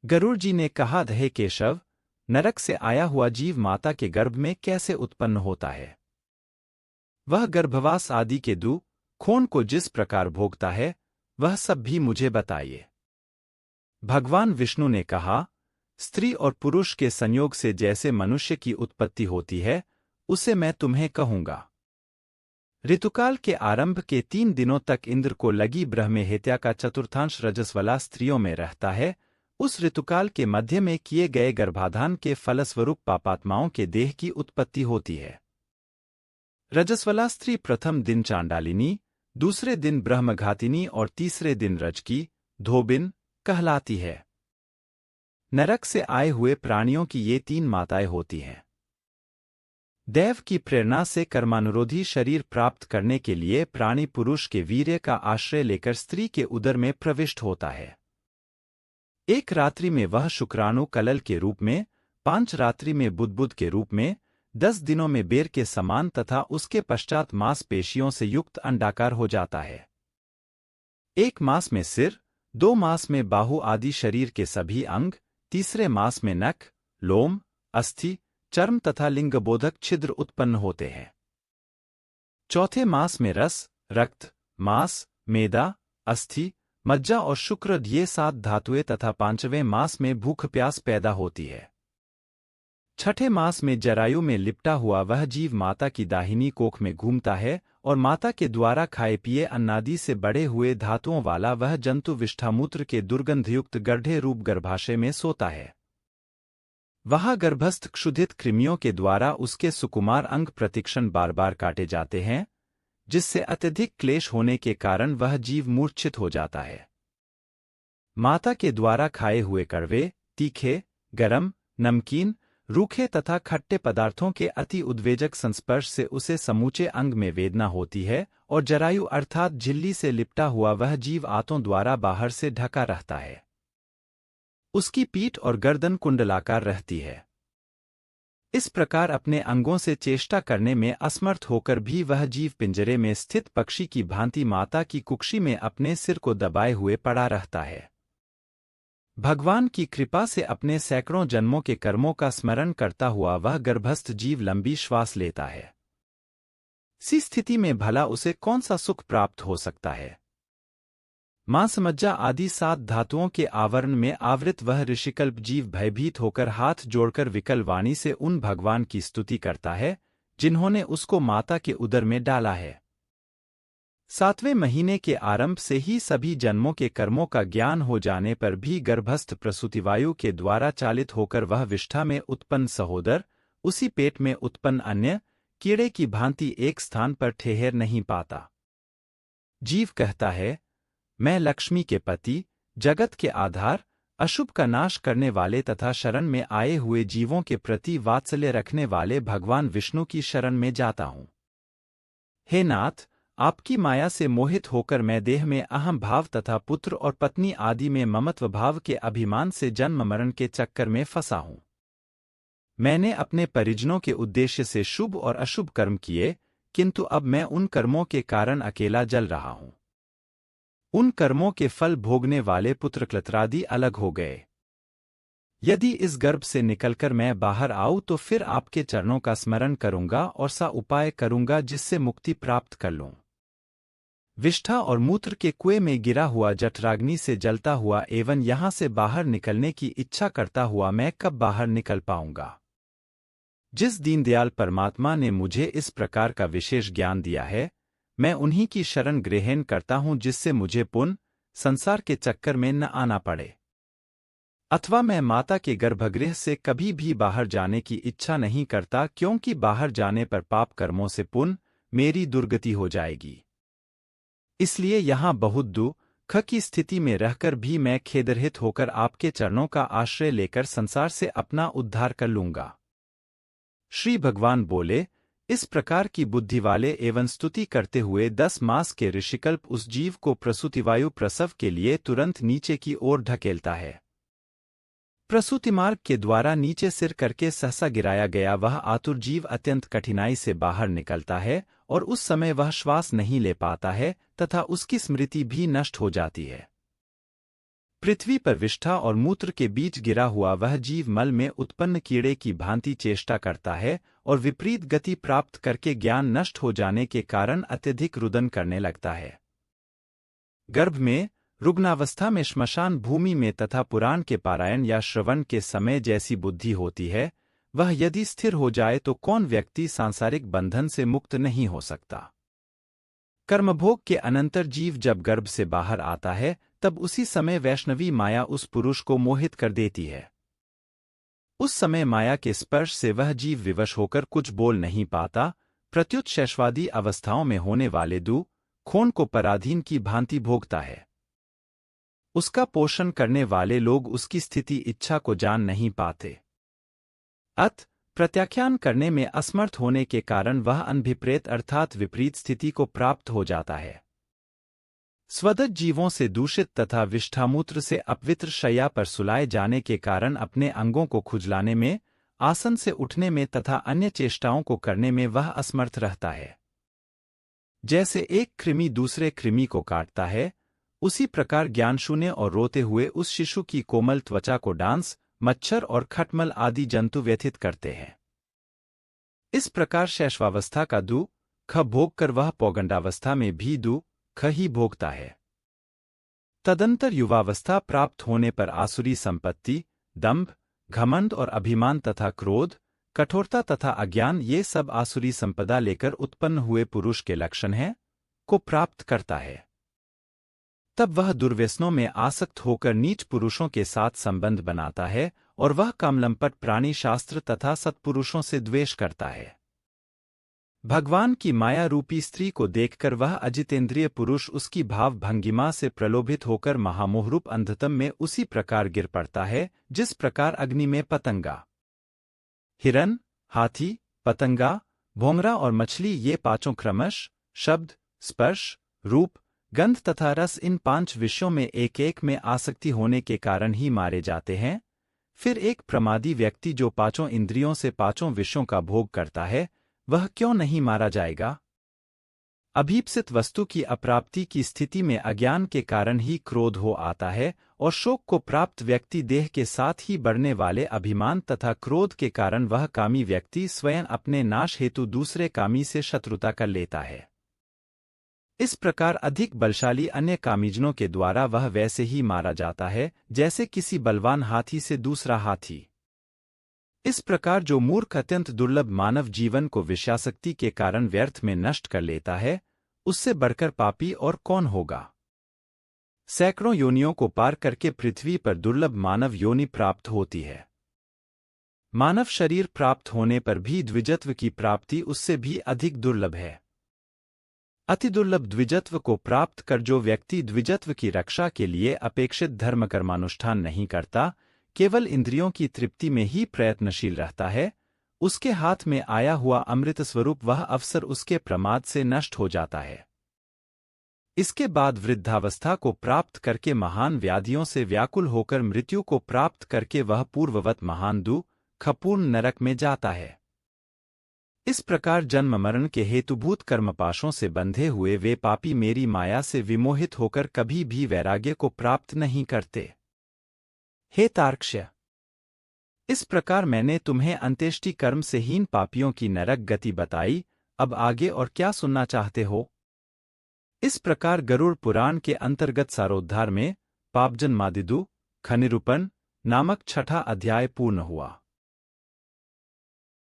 गरुड़ जी ने कहा, हे केशव, नरक से आया हुआ जीव माता के गर्भ में कैसे उत्पन्न होता है? वह गर्भवास आदि के दुख खून को जिस प्रकार भोगता है, वह सब भी मुझे बताइए। भगवान विष्णु ने कहा, स्त्री और पुरुष के संयोग से जैसे मनुष्य की उत्पत्ति होती है, उसे मैं तुम्हें कहूंगा। ऋतुकाल के आरंभ के 3 दिनों तक इंद्र को लगी ब्रह्म हत्या का चतुर्थांश रजस्वला स्त्रियों में रहता है। उस ऋतुकाल के मध्य में किए गए गर्भाधान के फलस्वरूप पापात्माओं के देह की उत्पत्ति होती है। रजस्वला स्त्री प्रथम दिन चांडालिनी, दूसरे दिन ब्रह्मघातिनी और तीसरे दिन रजकी, धोबिन कहलाती है। नरक से आए हुए प्राणियों की ये 3 माताएं होती हैं। दैव की प्रेरणा से कर्मानुरोधी शरीर प्राप्त करने के लिए प्राणी पुरुष के वीर्य का आश्रय लेकर स्त्री के उदर में प्रविष्ट होता है। एक रात्रि में वह शुक्राणु कलल के रूप में, 5 रात्रि में बुदबुद के रूप में, 10 दिनों में बेर के समान तथा उसके पश्चात मांसपेशियों से युक्त अंडाकार हो जाता है। 1 मास में सिर, 2 मास में बाहु आदि शरीर के सभी अंग, तीसरे मास में नख, लोम, अस्थि, चर्म तथा लिंगबोधक छिद्र उत्पन्न होते हैं। चौथे मास में रस, रक्त, मांस, मेदा, अस्थि, मज्जा और शुक्र ये 7 धातुएं तथा 5वें मास में भूख प्यास पैदा होती है। छठे मास में जरायु में लिपटा हुआ वह जीव माता की दाहिनी कोख में घूमता है और माता के द्वारा खाए पिए अन्नादि से बड़े हुए धातुओं वाला वह जंतु विष्ठामूत्र के दुर्गंधयुक्त गड्ढे रूप गर्भाशय में सोता है। वहाँ गर्भस्थ क्षुधित कृमियों के द्वारा उसके सुकुमार अंग प्रतिक्षण बार बार काटे जाते हैं, जिससे अत्यधिक क्लेश होने के कारण वह जीव मूर्छित हो जाता है। माता के द्वारा खाए हुए कड़वे, तीखे, गरम, नमकीन, रूखे तथा खट्टे पदार्थों के अति उद्वेजक संस्पर्श से उसे समूचे अंग में वेदना होती है और जरायु अर्थात झिल्ली से लिपटा हुआ वह जीव आंतों द्वारा बाहर से ढका रहता है। उसकी पीठ और गर्दन कुंडलाकार रहती है। इस प्रकार अपने अंगों से चेष्टा करने में असमर्थ होकर भी वह जीव पिंजरे में स्थित पक्षी की भांति माता की कुक्षी में अपने सिर को दबाए हुए पड़ा रहता है। भगवान की कृपा से अपने सैकड़ों जन्मों के कर्मों का स्मरण करता हुआ वह गर्भस्थ जीव लंबी श्वास लेता है। सी स्थिति में भला उसे कौन सा सुख प्राप्त हो सकता है? मांस, मज्जा आदि 7 धातुओं के आवरण में आवृत वह ऋषिकल्प जीव भयभीत होकर हाथ जोड़कर विकल वाणी से उन भगवान की स्तुति करता है, जिन्होंने उसको माता के उदर में डाला है। 7वें महीने के आरंभ से ही सभी जन्मों के कर्मों का ज्ञान हो जाने पर भी गर्भस्थ प्रसूतिवायु के द्वारा चालित होकर वह विष्ठा में उत्पन्न सहोदर, उसी पेट में उत्पन्न अन्य कीड़े की भांति एक स्थान पर ठहर नहीं पाता। जीव कहता है, मैं लक्ष्मी के पति, जगत के आधार, अशुभ का नाश करने वाले तथा शरण में आए हुए जीवों के प्रति वात्सल्य रखने वाले भगवान विष्णु की शरण में जाता हूँ। हे नाथ, आपकी माया से मोहित होकर मैं देह में अहम भाव तथा पुत्र और पत्नी आदि में ममत्व भाव के अभिमान से जन्म मरण के चक्कर में फंसा हूँ। मैंने अपने परिजनों के उद्देश्य से शुभ और अशुभ कर्म किए, किंतु अब मैं उन कर्मों के कारण अकेला जल रहा हूँ। उन कर्मों के फल भोगने वाले पुत्र क्लत्रादि अलग हो गए। यदि इस गर्भ से निकलकर मैं बाहर आऊं तो फिर आपके चरणों का स्मरण करूंगा और सा उपाय करूंगा जिससे मुक्ति प्राप्त कर लूं। विष्ठा और मूत्र के कुएं में गिरा हुआ जठराग्नि से जलता हुआ एवं यहां से बाहर निकलने की इच्छा करता हुआ मैं कब बाहर निकल पाऊंगा? जिस दीनदयाल परमात्मा ने मुझे इस प्रकार का विशेष ज्ञान दिया है, मैं उन्हीं की शरण ग्रहण करता हूं जिससे मुझे पुनः संसार के चक्कर में न आना पड़े। अथवा मैं माता के गर्भगृह से कभी भी बाहर जाने की इच्छा नहीं करता, क्योंकि बाहर जाने पर पाप कर्मों से पुनः मेरी दुर्गति हो जाएगी। इसलिए यहाँ बहुत दुख की स्थिति में रहकर भी मैं खेदरहित होकर आपके चरणों का आश्रय लेकर संसार से अपना उद्धार कर लूंगा। श्री भगवान बोले, इस प्रकार की बुद्धि वाले एवं स्तुति करते हुए 10 मास के ऋषिकल्प उस जीव को प्रसूतिवायु प्रसव के लिए तुरंत नीचे की ओर ढकेलता है। प्रसूति मार्ग के द्वारा नीचे सिर करके सहसा गिराया गया वह आतुर जीव अत्यंत कठिनाई से बाहर निकलता है और उस समय वह श्वास नहीं ले पाता है तथा उसकी स्मृति भी नष्ट हो जाती है। पृथ्वी पर विष्ठा और मूत्र के बीच गिरा हुआ वह जीव मल में उत्पन्न कीड़े की भांति चेष्टा करता है और विपरीत गति प्राप्त करके ज्ञान नष्ट हो जाने के कारण अत्यधिक रुदन करने लगता है। गर्भ में, रुग्णावस्था में, श्मशान भूमि में तथा पुराण के पारायण या श्रवण के समय जैसी बुद्धि होती है, वह यदि स्थिर हो जाए तो कौन व्यक्ति सांसारिक बंधन से मुक्त नहीं हो सकता। कर्मभोग के अनंतर जीव जब गर्भ से बाहर आता है तब उसी समय वैष्णवी माया उस पुरुष को मोहित कर देती है। उस समय माया के स्पर्श से वह जीव विवश होकर कुछ बोल नहीं पाता, प्रत्युत शैशवादी अवस्थाओं में होने वाले खून को पराधीन की भांति भोगता है। उसका पोषण करने वाले लोग उसकी स्थिति इच्छा को जान नहीं पाते। प्रत्याख्यान करने में असमर्थ होने के कारण वह अनभिप्रेत अर्थात विपरीत स्थिति को प्राप्त हो जाता है। स्वदत जीवों से दूषित तथा विष्ठामूत्र से अपवित्र शैया पर सुलाए जाने के कारण अपने अंगों को खुजलाने में, आसन से उठने में तथा अन्य चेष्टाओं को करने में वह असमर्थ रहता है। जैसे एक कृमि दूसरे कृमि को काटता है, उसी प्रकार ज्ञानशून्य और रोते हुए उस शिशु की कोमल त्वचा को डांस, मच्छर और खटमल आदि जंतु व्यथित करते हैं। इस प्रकार शैशवावस्था का दुख भोग कर वह पौगंडावस्था में भी दुख ही भोगता है। तदंतर युवावस्था प्राप्त होने पर आसुरी संपत्ति, दंभ, घमंड और अभिमान तथा क्रोध, कठोरता तथा अज्ञान ये सब आसुरी संपदा लेकर उत्पन्न हुए पुरुष के लक्षण हैं, को प्राप्त करता है। तब वह दुर्व्यसनों में आसक्त होकर नीच पुरुषों के साथ संबंध बनाता है और वह कामलंपट प्राणी शास्त्र तथा सत्पुरुषों से द्वेष करता है। भगवान की माया रूपी स्त्री को देखकर वह अजितेंद्रिय पुरुष उसकी भाव भंगिमा से प्रलोभित होकर महामोहरूप अंधतम में उसी प्रकार गिर पड़ता है जिस प्रकार अग्नि में पतंगा, हिरन, हाथी, पतंगा, भोंगरा और मछली ये पांचों क्रमश शब्द, स्पर्श, रूप, गंध तथा रस इन 5 विषयों में एक एक में आसक्ति होने के कारण ही मारे जाते हैं। फिर एक प्रमादी व्यक्ति जो 5 इंद्रियों से 5 विषयों का भोग करता है, वह क्यों नहीं मारा जाएगा? अभीप्सित वस्तु की अप्राप्ति की स्थिति में अज्ञान के कारण ही क्रोध हो आता है और शोक को प्राप्त व्यक्ति देह के साथ ही बढ़ने वाले अभिमान तथा क्रोध के कारण वह कामी व्यक्ति स्वयं अपने नाश हेतु दूसरे कामी से शत्रुता कर लेता है। इस प्रकार अधिक बलशाली अन्य कामीजनों के द्वारा वह वैसे ही मारा जाता है जैसे किसी बलवान हाथी से दूसरा हाथी। इस प्रकार जो मूर्ख अत्यंत दुर्लभ मानव जीवन को विषयासक्ति के कारण व्यर्थ में नष्ट कर लेता है, उससे बढ़कर पापी और कौन होगा? सैकड़ों योनियों को पार करके पृथ्वी पर दुर्लभ मानव योनि प्राप्त होती है। मानव शरीर प्राप्त होने पर भी द्विजत्व की प्राप्ति उससे भी अधिक दुर्लभ है। अति दुर्लभ द्विजत्व को प्राप्त कर जो व्यक्ति द्विजत्व की रक्षा के लिए अपेक्षित धर्मकर्मानुष्ठान नहीं करता, केवल इंद्रियों की तृप्ति में ही प्रयत्नशील रहता है, उसके हाथ में आया हुआ अमृत स्वरूप वह अवसर उसके प्रमाद से नष्ट हो जाता है। इसके बाद वृद्धावस्था को प्राप्त करके महान व्याधियों से व्याकुल होकर मृत्यु को प्राप्त करके वह पूर्ववत महान दुःखपूर्ण नरक में जाता है। इस प्रकार जन्म मरण के हेतुभूत कर्मपाशों से बंधे हुए वे पापी मेरी माया से विमोहित होकर कभी भी वैराग्य को प्राप्त नहीं करते। हे तार्क्ष्य, इस प्रकार मैंने तुम्हें अंत्येष्टि कर्म से हीन पापियों की नरक गति बताई, अब आगे और क्या सुनना चाहते हो? इस प्रकार गरुड़ पुराण के अंतर्गत सारोद्धार में पापजन्मादिदुःख निरूपण नामक 6ठा अध्याय पूर्ण हुआ।